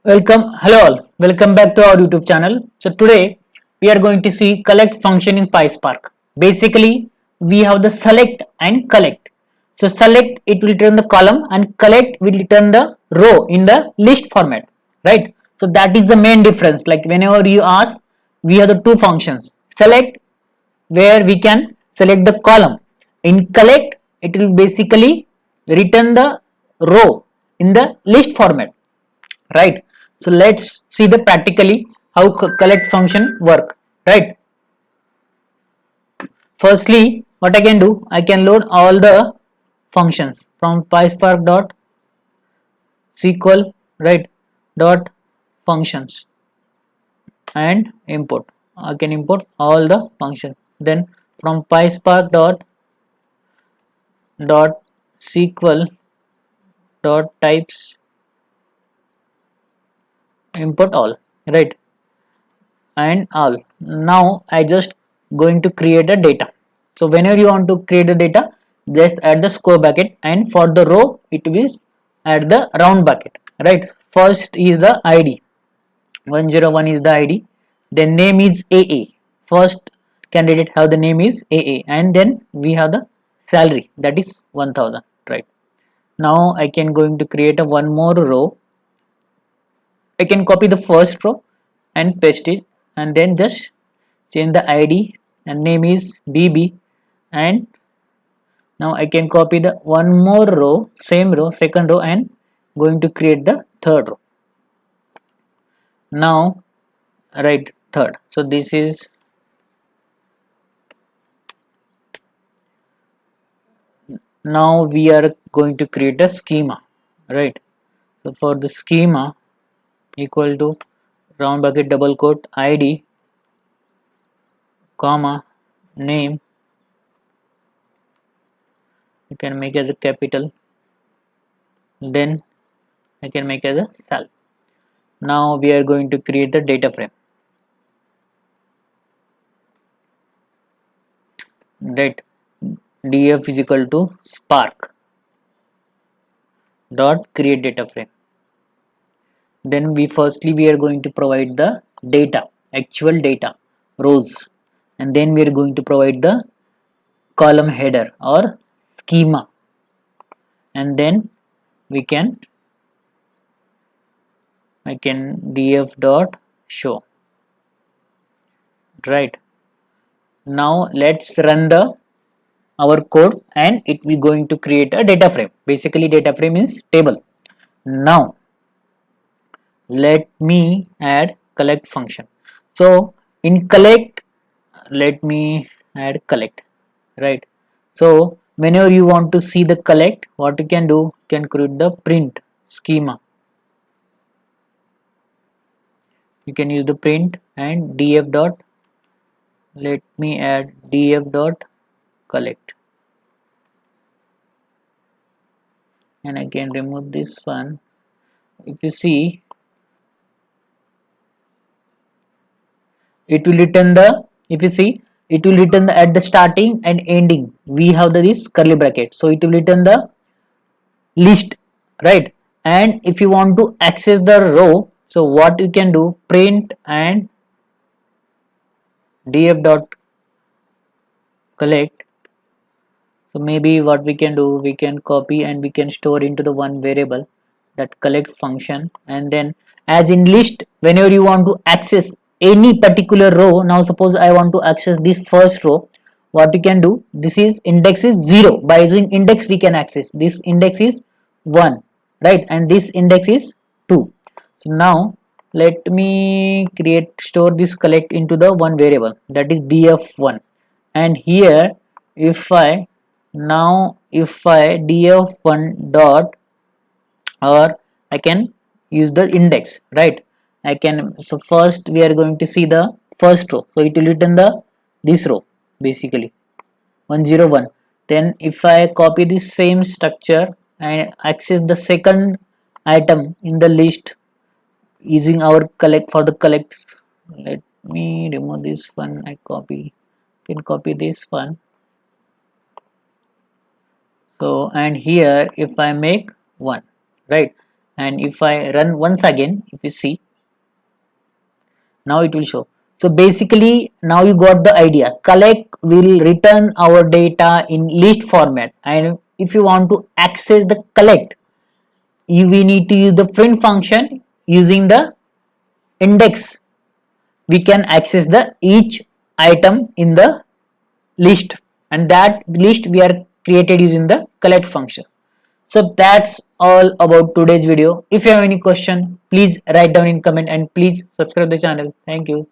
Hello all, welcome back to our YouTube channel. So today we are going to see collect function in PySpark. Basically, we have the select and collect. So select, it will return the column, and collect will return the row in the list format, right? So that is the main difference. Like whenever you ask, we have the two functions. Select, where we can select the column. In collect, it will basically return the row in the list format, right? So let's see the practically how collect function work, right? Firstly, what I can do, I can load all the functions from pyspark.sql, right, dot functions, and import. I can import all the functions. Then from pyspark.sql.types, import all, right, and all. Now I just going to create a data. So whenever you want to create a data, just add the square bracket, and for the row it will add the round bracket, right? First is the id, 101 is the id, then name is aa. First candidate have the name is aa, and then we have the salary, that is 1000, right? Now I can going to create a one more row. I can copy the first row and paste it, and then just change the id and name is bb. And now I can copy the one more row, same row, second row, and going to create the third row. Now, right, third. So this is, now we are going to create a schema, right? So for the schema, equal to round bracket double quote id, comma, name, you can make as a capital, then I can make as a sal. Now we are going to create the data frame, right? df is equal to spark dot create data frame. Then we are going to provide the data, actual data, rows, and then we are going to provide the column header or schema, and then we can I can df.show, right? Now let's run the our code, and it will going to create a data frame. Basically data frame is table. Now let me add collect function. So in collect, let me add collect, right? So whenever you want to see the collect, what you can do, you can create the print schema. You can use the print and df dot, let me add df dot collect, and I can remove this one. If you see, it will return the, if you see, it will return the, at the starting and ending we have this curly bracket, so it will return the list, right? And if you want to access the row, so what you can do, print and df dot collect. So maybe what we can do, we can copy and we can store into the one variable, that collect function. And then as in list, whenever you want to access any particular row, now suppose I want to access this first row, what you can do, this is index is 0, by using index we can access, this index is 1, right, and this index is 2. So now let me store this collect into the one variable, that is df1. And here if I, now if I df1 dot, or I can use the index, right? I can, so first we are going to see the first row, so it will return the this row, basically 101. Then if I copy this same structure and access the second item in the list using our collect, for the collects, let me remove this one, I copy, can copy this one. So and here if I make 1, right, and if I run once again, if you see, now it will show. So basically now you got the idea. Collect will return our data in list format, and if you want to access the collect, we need to use the print function. Using the index, we can access the each item in the list, and that list we are created using the collect function. So that's all about today's video. If you have any question, please write down in comment and please subscribe the channel. Thank you.